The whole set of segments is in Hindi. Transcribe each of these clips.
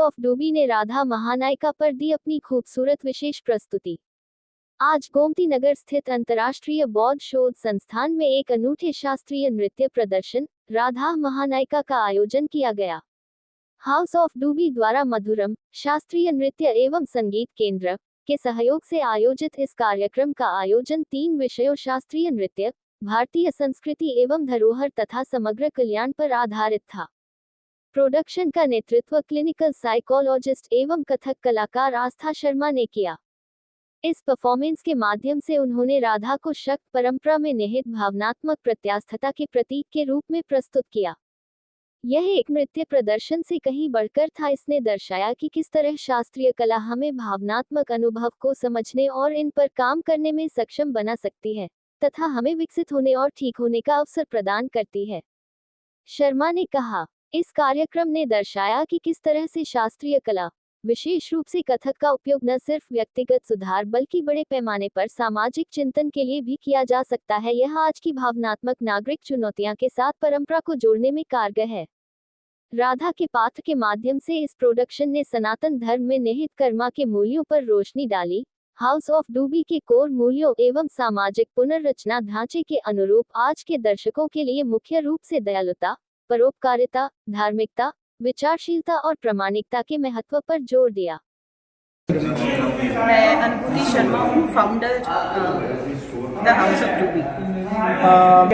ऑफ डूबी ने राधा महानायिका पर दी अपनी खूबसूरत विशेष प्रस्तुति। आज गोमती नगर स्थित अंतर्राष्ट्रीय बौद्ध शोध संस्थान में एक अनूठे शास्त्रीय नृत्य प्रदर्शन राधा महानायिका का आयोजन किया गया। हाउस ऑफ डूबी द्वारा मधुरम शास्त्रीय नृत्य एवं संगीत केंद्र के सहयोग से आयोजित इस कार्यक्रम का आयोजन 3 विषयों शास्त्रीय नृत्य, भारतीय संस्कृति एवं धरोहर तथा समग्र कल्याण पर आधारित था। प्रोडक्शन का नेतृत्व क्लिनिकल साइकोलॉजिस्ट एवं कथक कलाकार आस्था शर्मा ने किया। इस परफॉर्मेंस के माध्यम से उन्होंने राधा को शक्त परंपरा में निहित भावनात्मक प्रत्यास्थता के प्रतीक के रूप में प्रस्तुत किया। यह एक नृत्य प्रदर्शन से कहीं बढ़कर था। इसने दर्शाया कि किस तरह शास्त्रीय कला हमें भावनात्मक अनुभव को समझने और इन पर काम करने में सक्षम बना सकती है तथा हमें विकसित होने और ठीक होने का अवसर प्रदान करती है। शर्मा ने कहा, इस कार्यक्रम ने दर्शाया कि किस तरह से शास्त्रीय कला, विशेष रूप से कथक का उपयोग न सिर्फ व्यक्तिगत सुधार बल्कि बड़े पैमाने पर सामाजिक चिंतन के लिए भी किया जा सकता है। यह आज की भावनात्मक नागरिक चुनौतियां के साथ परंपरा को जोड़ने में कारगर है। राधा के पात्र के माध्यम से इस प्रोडक्शन ने सनातन धर्म में निहित कर्मा के मूल्यों पर रोशनी डाली। हाउस ऑफ डूबी के कोर मूल्यों एवं सामाजिक पुनर्रचना ढांचे के अनुरूप आज के दर्शकों के लिए मुख्य रूप से दयालुता, परोपकारिता, धार्मिकता, विचारशीलता और प्रामाणिकता के महत्व पर जोर दिया। मैं अनुभूति शर्मा हूँ, फाउंडर द हाउस ऑफ डूबी।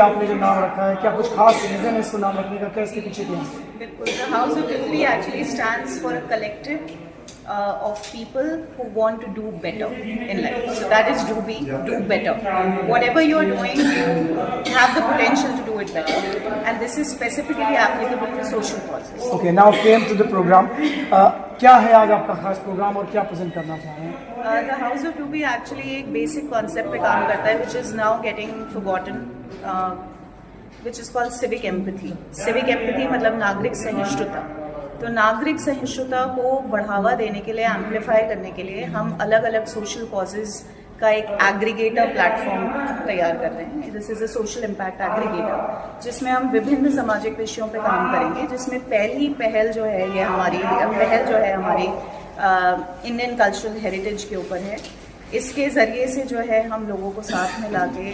आपने जो नाम रखा है, क्या कुछ खास रीजन है इसको नाम रखने का, क्या इसके पीछे क्या है? बिल्कुल, द हाउस ऑफ डूबी actually stands for a collective of people who want to do better in life. So that is Doobie, do better. Whatever you are doing, you have the potential to do it better. And this is specifically applicable to social causes. Okay, now came to the program. क्या है आज आपका खास प्रोग्राम और क्या प्रेजेंट करना चाह रहे हैं? The House of Doobie actually एक basic concept पे काम करता है, which is now getting forgotten, which is called civic empathy. Civic empathy मतलब नागरिक सहिष्णुता। तो नागरिक सहिष्णुता को बढ़ावा देने के लिए, एम्पलीफाई करने के लिए हम अलग अलग सोशल कॉजेज का एक एग्रीगेटर प्लेटफॉर्म तैयार कर रहे हैं। This is a social impact aggregator, जिसमें हम विभिन्न सामाजिक विषयों पर काम करेंगे। जिसमें पहली पहल जो है ये हमारी इंडियन कल्चरल हेरिटेज के ऊपर है। इसके ज़रिए से जो है हम लोगों को साथ में लाके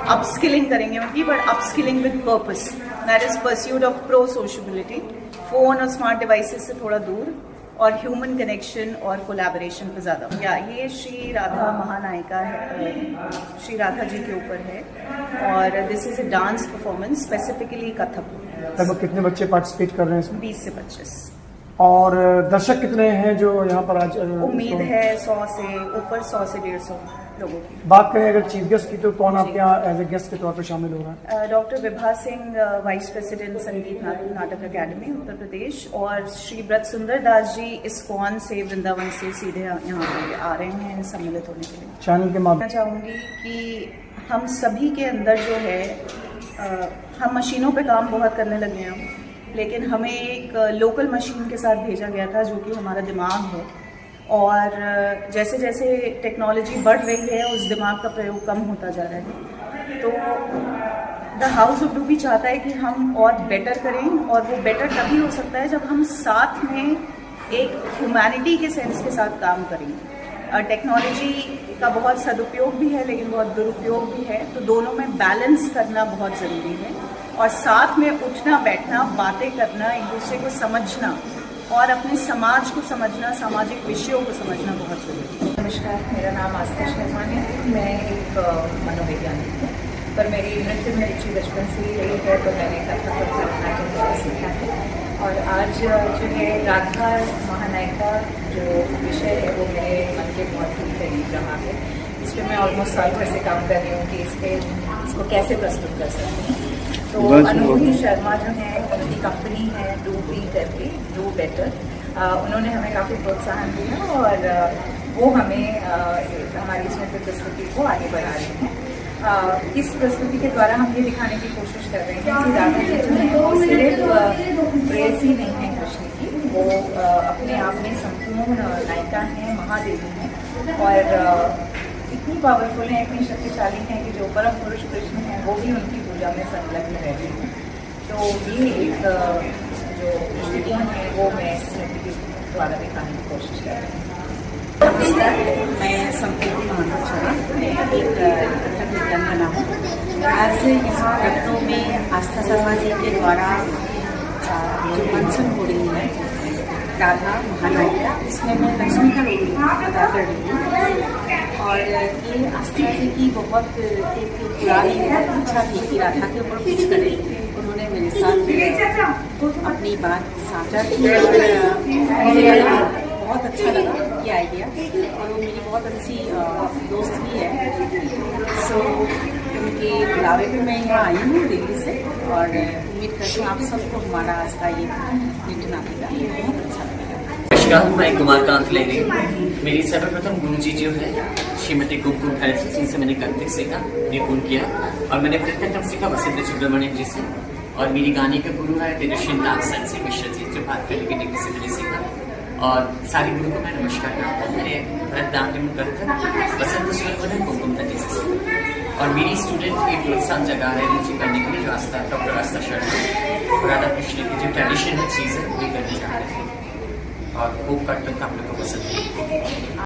अपस्किलिंग करेंगे उनकी, but upskilling with purpose, that is pursuit of pro sociability, phone और स्मार्ट डिवाइसेस से थोड़ा दूर और ह्यूमन कनेक्शन और कोलैबोरेशन पे ज़्यादा। या ये श्री राधा महानायिका है, श्री राधा जी के ऊपर है और this is a dance performance, specifically Kathak. लगभग कितने बच्चे पार्टिसिपेट कर रहे हैं इसमें? 20 से 25। और दर्शक कितने हैं जो यहाँ पर आज? उम्मीद है 100 से ऊपर, 100 से 150 लोगों की। बात करें अगर चीफ गेस्ट की, तो कौन आपके यहाँ एज ए गेस्ट के तौर पर शामिल हो रहा है? Doctor Vibha Singh, vice president संगीत नाटक अकेडमी उत्तर प्रदेश, और श्री व्रत सुंदर दास जी इस्कॉन से, वृंदावन से सीधे यहाँ पे आ रहे हैं सम्मिलित होने के लिए। चैनल के माध्यम चाहूँगी कि हम सभी के अंदर जो है, हम मशीनों पे काम बहुत करने लगे हैं, लेकिन हमें एक लोकल मशीन के साथ भेजा गया था जो कि हमारा दिमाग है। और जैसे जैसे टेक्नोलॉजी बढ़ रही है उस दिमाग का प्रयोग कम होता जा रहा है। तो द हाउस ऑफ डूबी चाहता है कि हम और बेटर करें, और वो बेटर तभी हो सकता है जब हम साथ में एक ह्यूमैनिटी के सेंस के साथ काम करें। टेक्नोलॉजी का बहुत सदुपयोग भी है लेकिन बहुत दुरुपयोग भी है, तो दोनों में बैलेंस करना बहुत ज़रूरी है। और साथ में उठना बैठना, बातें करना, एक दूसरे को समझना और अपने समाज को समझना, सामाजिक विषयों को समझना बहुत जरूरी है। नमस्कार, मेरा नाम आस्था शर्मा है। मैं एक मनोवैज्ञानिक हूँ, पर मेरी नृत्य में रुचि बचपन से ही रही है, तो मैंने कथक और भरतनाट्यम सीखा है। और आज जो है राधा महानायिका जो विषय है वो मेरे मन के बहुत ही करीब रहा है। इस पर मैं ऑलमोस्ट साल भर से काम कर रही हूँ कि इसको कैसे प्रस्तुत कर सकती हूँ। तो अनुभूति शर्मा जो है, उनकी कंपनी है डूबी करके, डू बेटर, उन्होंने हमें काफ़ी प्रोत्साहन दिया और वो हमें हमारी इस नृत्य प्रस्तुति को आगे बढ़ा रही हैं। इस प्रस्तुति के द्वारा हम ये दिखाने की कोशिश कर रहे हैं कि राधा जी जो है वो सिर्फ प्रेयसी नहीं है कृष्ण की, वो अपने आप में संपूर्ण नायिका हैं, महादेवी हैं और इतनी पावरफुल हैं, इतनी शक्तिशाली हैं कि जो परम पुरुष कृष्ण हैं वो भी उनकी पूजा में संलग्न रहते हैं। तो ये एक जो दृष्टिकोण है वो मैं इस नृत्य के दोबारा दिखाने की कोशिश कर रहे हैं। नमस्कार, मैं संपूर्ण महानचरा, मैं एक कथक नृत्यांगना हूँ। आज यहाँ लखनऊ में आस्था शर्मा जी के द्वारा जो मंचन हो रही है राधा महानायिका, इसमें मैं लक्ष्मी का रोल अदा कर रही हूँ। और ये आस्था जी की बहुत एक पुरानी इच्छा थी कि राधा के ऊपर कुछ करें। उन्होंने मेरे साथ अपनी बात साझा की और मुझे बहुत अच्छा लगा ये आइडिया, और वो मेरी बहुत अच्छी दोस्त भी है। सो उनके बुलावे पे मैं यहाँ आई हूँ दिल्ली से, और उम्मीद करती हूँ आप सबको हमारा आज का ये नृत्य नाटिका बहुत अच्छा लगेगा। नमस्कार, मैं कुमारकांत लेरी। मेरी सर्वप्रथम गुरु जी जो है श्रीमती कुमकुम खैरसी, जिनसे मैंने कथक सीखा, निपुण किया, और मैंने वृत्तनाट्यम सीखा वसंत सुब्रमण्यम जी से। और मेरी गाने का गुरु है तेजस्वी नाग संसी मिश्रा जी, जो भारतीय लिपि से मैंने सीखा। और सारी गुरु को मैं नमस्कार करता हूँ। मैंने भरतनाट्यम कथक वसंत सुब्रमण्यम कुमकुम जी से सीखा। और मेरी स्टूडेंट एक प्रोत्साहन जगा रहे हैं मुझे करने के लिए, जो आस्था डॉक्टर आस्था शर्मा राधा कृष्ण की जो ट्रेडिशनल चीज़ है वो करना चाह रहे हैं, और होप करता हूँ आप लोग को पसंद है।